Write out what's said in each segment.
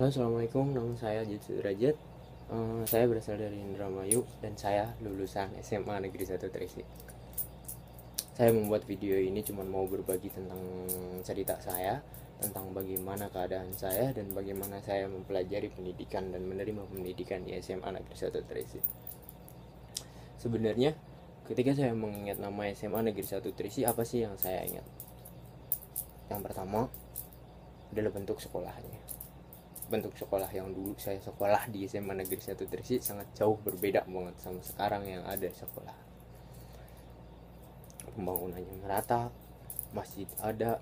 Halo, assalamualaikum. Nama saya Jitsu Derajat. Saya berasal dari Indramayu dan saya lulusan SMA Negeri 1 Tresi. Saya membuat video ini cuma mau berbagi tentang cerita saya, tentang bagaimana keadaan saya dan bagaimana saya mempelajari pendidikan dan menerima pendidikan di SMA Negeri 1 Tresi. Sebenarnya ketika saya mengingat nama SMA Negeri 1 Tresi, apa sih yang saya ingat? Yang pertama adalah bentuk sekolahnya. Bentuk sekolah yang dulu saya sekolah di SMA Negeri 1 Tresi sangat jauh berbeda banget sama sekarang yang ada sekolah. Pembangunannya merata, masjid ada,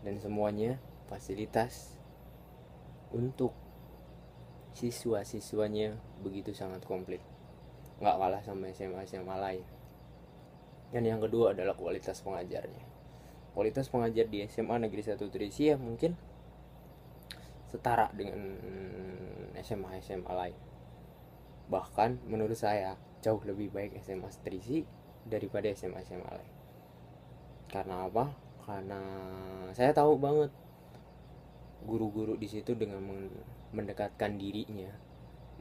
dan semuanya fasilitas untuk siswa-siswanya begitu sangat komplit. Nggak kalah sama SMA-SMA lain. Dan yang kedua adalah kualitas pengajarnya. Kualitas pengajar di SMA Negeri 1 Tresi ya mungkin setara dengan SMA-SMA lain. Bahkan menurut saya jauh lebih baik SMA Trisi daripada SMA-SMA lain. Karena apa? Karena saya tahu banget guru-guru di situ dengan mendekatkan dirinya,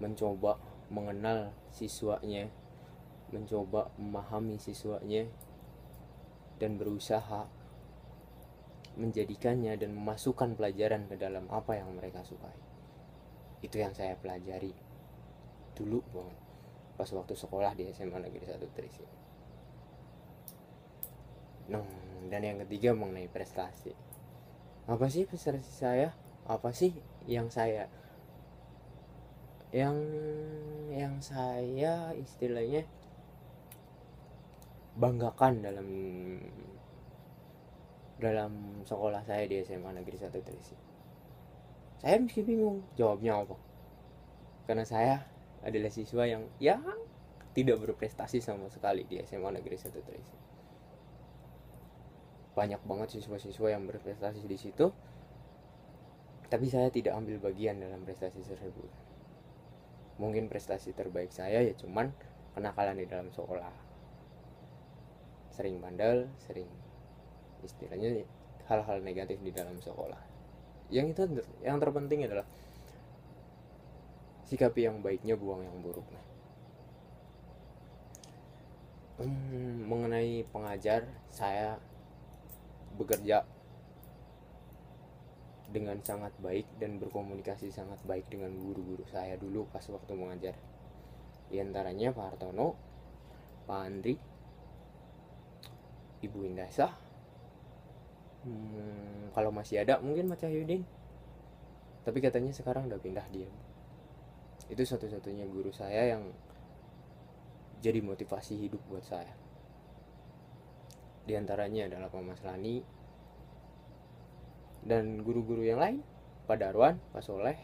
mencoba mengenal siswanya, mencoba memahami siswanya, dan berusaha menjadikannya dan memasukkan pelajaran ke dalam apa yang mereka sukai. Itu yang saya pelajari dulu banget pas waktu sekolah di SMA Negeri 1 Trisi. Nah, dan yang ketiga mengenai prestasi. Apa sih prestasi saya? Apa sih yang saya yang saya istilahnya banggakan dalam sekolah saya di SMA Negeri 1 Trisi? Saya masih bingung jawabnya apa. Karena saya adalah siswa yang tidak berprestasi sama sekali di SMA Negeri 1 Trisi. Banyak banget siswa-siswa yang berprestasi di situ, tapi saya tidak ambil bagian dalam prestasi tersebut. Mungkin prestasi terbaik saya ya cuman kenakalan di dalam sekolah. Sering bandel, sering istilahnya hal-hal negatif di dalam sekolah. Yang itu yang terpenting adalah sikapi yang baiknya, buang yang buruknya. Mengenai pengajar, saya bekerja dengan sangat baik dan berkomunikasi sangat baik dengan guru-guru saya dulu pas waktu mengajar. Di antaranya Pak Hartono, Pak Andri, Ibu Indasa, kalau masih ada mungkin Mas Cahyudin, tapi katanya sekarang udah pindah dia. Itu satu-satunya guru saya yang jadi motivasi hidup buat saya. Di antaranya adalah Pak Mas Lani dan guru-guru yang lain, Pak Darwan, Pak Soleh,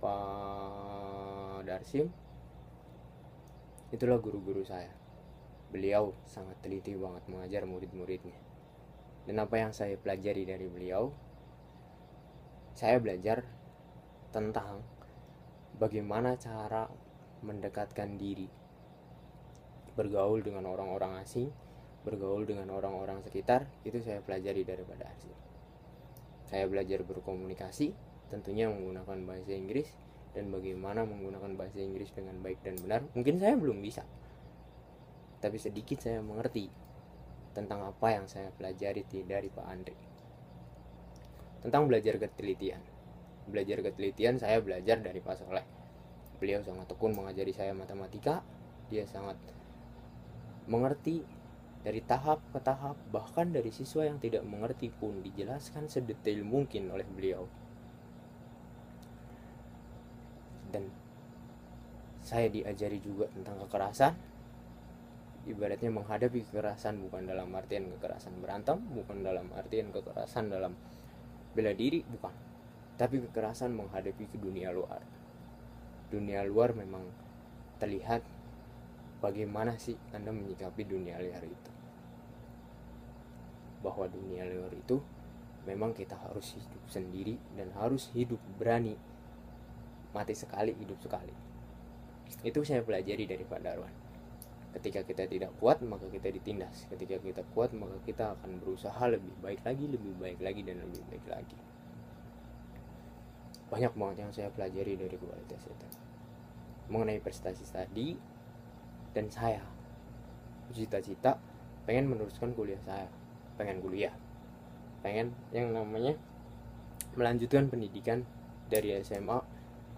Pak Darsim. Itulah guru-guru saya. Beliau sangat teliti banget mengajar murid-muridnya. Dan apa yang saya pelajari dari beliau, saya belajar tentang bagaimana cara mendekatkan diri, bergaul dengan orang-orang asing, bergaul dengan orang-orang sekitar. Itu saya pelajari daripada asing. Saya belajar berkomunikasi, tentunya menggunakan bahasa Inggris, dan bagaimana menggunakan bahasa Inggris dengan baik dan benar. Mungkin saya belum bisa, tapi sedikit saya mengerti tentang apa yang saya pelajari dari Pak Andri. Tentang belajar ketelitian. Belajar ketelitian saya belajar dari Pak Soleh. Beliau sangat tekun mengajari saya matematika. Dia sangat mengerti dari tahap ke tahap, bahkan dari siswa yang tidak mengerti pun dijelaskan sedetail mungkin oleh beliau. Dan saya diajari juga tentang kekerasan. Ibaratnya menghadapi kekerasan bukan dalam artian kekerasan berantem, bukan dalam artian kekerasan dalam bela diri, bukan. Tapi kekerasan menghadapi ke dunia luar. Dunia luar memang terlihat bagaimana sih Anda menyikapi dunia luar itu. Bahwa dunia luar itu memang kita harus hidup sendiri dan harus hidup berani. Mati sekali, hidup sekali. Itu saya pelajari dari Pak Darwan. Ketika kita tidak kuat, maka kita ditindas. Ketika kita kuat, maka kita akan berusaha lebih baik lagi, dan lebih baik lagi. banyak banget yang saya pelajari dari kualitas itu mengenai prestasi tadi. Dan saya cita-cita pengen meneruskan kuliah saya, pengen kuliah, pengen yang namanya melanjutkan pendidikan dari SMA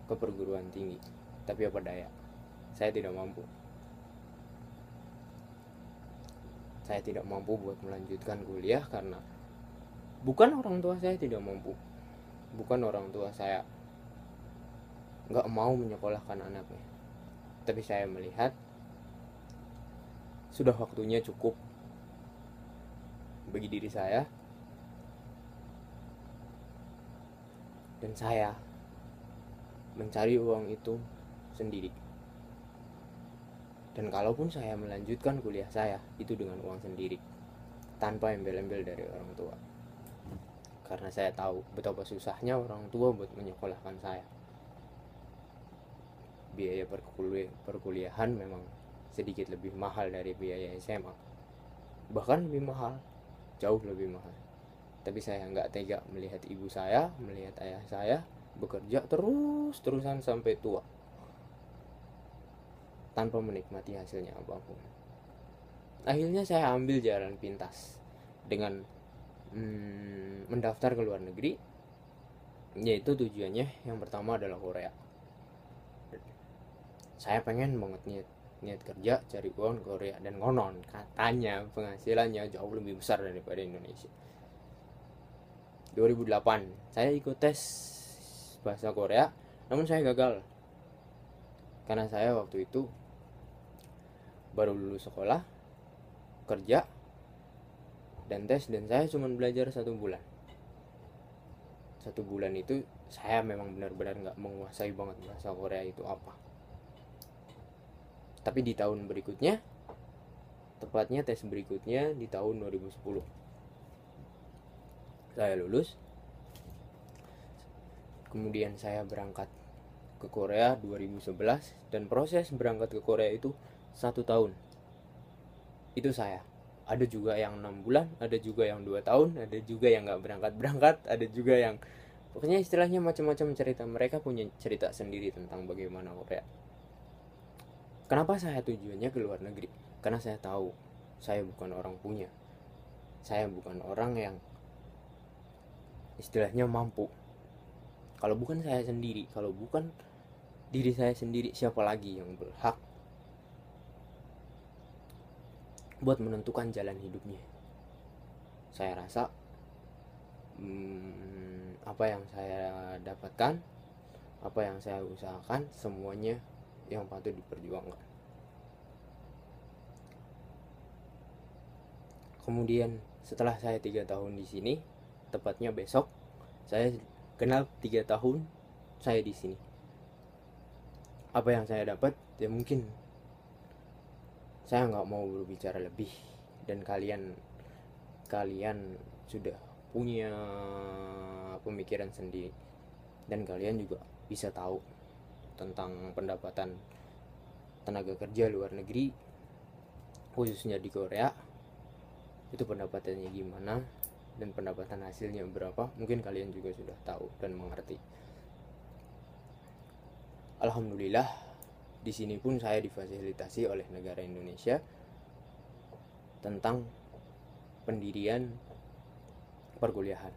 ke perguruan tinggi. Tapi apa daya, saya tidak mampu. Saya tidak mampu buat melanjutkan kuliah karena bukan orang tua saya tidak mampu, bukan orang tua saya nggak mau menyekolahkan anaknya, tapi saya melihat sudah waktunya cukup bagi diri saya, dan saya mencari uang itu sendiri. Dan kalaupun saya melanjutkan kuliah saya, itu dengan uang sendiri, tanpa embel-embel dari orang tua. Karena saya tahu betapa susahnya orang tua buat menyekolahkan saya. Biaya perkuliahan memang sedikit lebih mahal dari biaya SMA. Bahkan lebih mahal, jauh lebih mahal. Tapi saya nggak tega melihat ibu saya, melihat ayah saya bekerja terus-terusan sampai tua tanpa menikmati hasilnya apapun. Akhirnya saya ambil jalan pintas dengan mendaftar ke luar negeri, yaitu tujuannya yang pertama adalah Korea. Saya pengen banget niat kerja cari uang Korea, dan konon katanya penghasilannya jauh lebih besar daripada Indonesia. 2008 saya ikut tes bahasa Korea, namun saya gagal karena saya waktu itu baru lulus sekolah, kerja, dan tes, dan saya cuma belajar 1 bulan. 1 bulan itu saya memang benar-benar nggak menguasai banget bahasa Korea itu apa. Tapi di tahun berikutnya, tepatnya tes berikutnya di tahun 2010, saya lulus. Kemudian saya berangkat ke Korea 2011, dan proses berangkat ke Korea itu 1 tahun. Itu saya. Ada juga yang 6 bulan, ada juga yang 2 tahun, ada juga yang nggak berangkat, ada juga yang pokoknya istilahnya macam-macam cerita. Mereka punya cerita sendiri tentang bagaimana Korea. Kenapa saya tujuannya ke luar negeri? Karena saya tahu saya bukan orang punya, saya bukan orang yang istilahnya mampu. Kalau bukan saya sendiri, kalau bukan diri saya sendiri, siapa lagi yang berhak buat menentukan jalan hidupnya? Saya rasa apa yang saya dapatkan, apa yang saya usahakan, semuanya yang patut diperjuangkan. Kemudian setelah saya 3 tahun di sini, tepatnya besok saya genap 3 tahun saya di sini. Apa yang saya dapat? Ya mungkin saya nggak mau berbicara lebih, dan kalian sudah punya pemikiran sendiri, dan kalian juga bisa tahu tentang pendapatan tenaga kerja luar negeri, khususnya di Korea, itu pendapatannya gimana dan pendapatan hasilnya berapa. Mungkin kalian juga sudah tahu dan mengerti. Alhamdulillah, di sini pun saya difasilitasi oleh negara Indonesia tentang pendirian perkuliahan.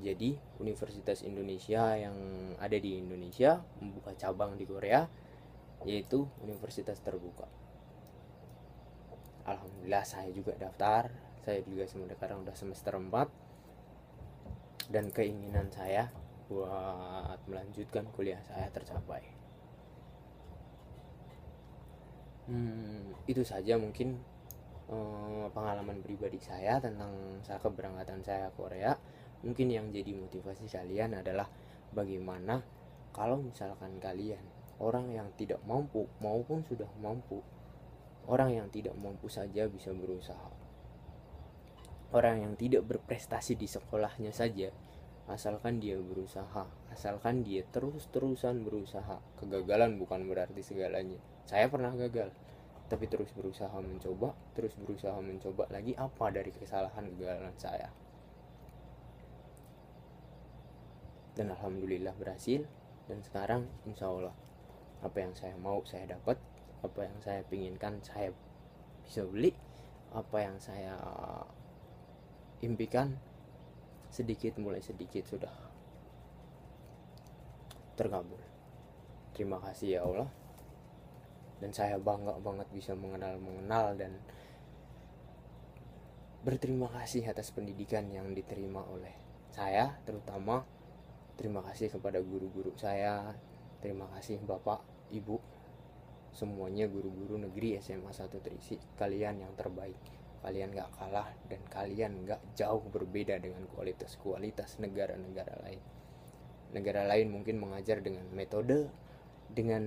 Jadi Universitas Indonesia yang ada di Indonesia membuka cabang di Korea, yaitu Universitas Terbuka. Alhamdulillah saya juga daftar. Saya juga sekarang udah semester 4, dan keinginan saya buat melanjutkan kuliah saya tercapai. Itu saja mungkin pengalaman pribadi saya tentang keberangkatan saya ke Korea. Mungkin yang jadi motivasi kalian adalah bagaimana kalau misalkan kalian orang yang tidak mampu maupun sudah mampu. Orang yang tidak mampu saja bisa berusaha. Orang yang tidak berprestasi di sekolahnya saja, asalkan dia berusaha, asalkan dia terus-terusan berusaha. Kegagalan bukan berarti segalanya. Saya pernah gagal, tapi terus berusaha mencoba lagi. Apa dari kesalahan kegagalan saya? dan alhamdulillah berhasil. Dan sekarang insya Allah apa yang saya mau saya dapat, apa yang saya pinginkan saya bisa beli, apa yang saya impikan sedikit mulai sedikit sudah terkabul. Terima kasih ya Allah. Dan saya bangga banget bisa mengenal dan berterima kasih atas pendidikan yang diterima oleh saya, terutama terima kasih kepada guru-guru saya, terima kasih Bapak, Ibu, semuanya guru-guru negeri SMA 1 Trisi. Kalian yang terbaik, kalian gak kalah dan kalian gak jauh berbeda dengan kualitas negara-negara lain. Negara lain mungkin mengajar dengan metode, dengan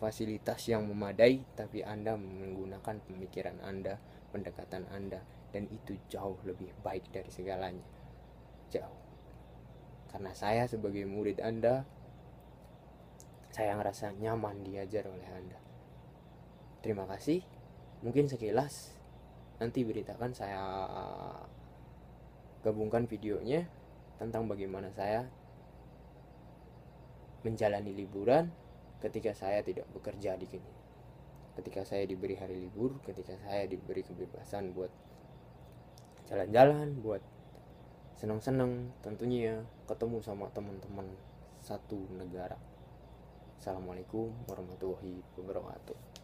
fasilitas yang memadai, tapi Anda menggunakan pemikiran Anda, pendekatan Anda, dan itu jauh lebih baik dari segalanya. Jauh. Karena saya sebagai murid Anda, saya ngerasa nyaman diajar oleh Anda. Terima kasih. Mungkin sekilas nanti beritakan, saya gabungkan videonya tentang bagaimana saya menjalani liburan ketika saya tidak bekerja di sini. Ketika saya diberi hari libur, ketika saya diberi kebebasan buat jalan-jalan, buat senang-senang, tentunya ketemu sama teman-teman satu negara. Assalamualaikum warahmatullahi wabarakatuh.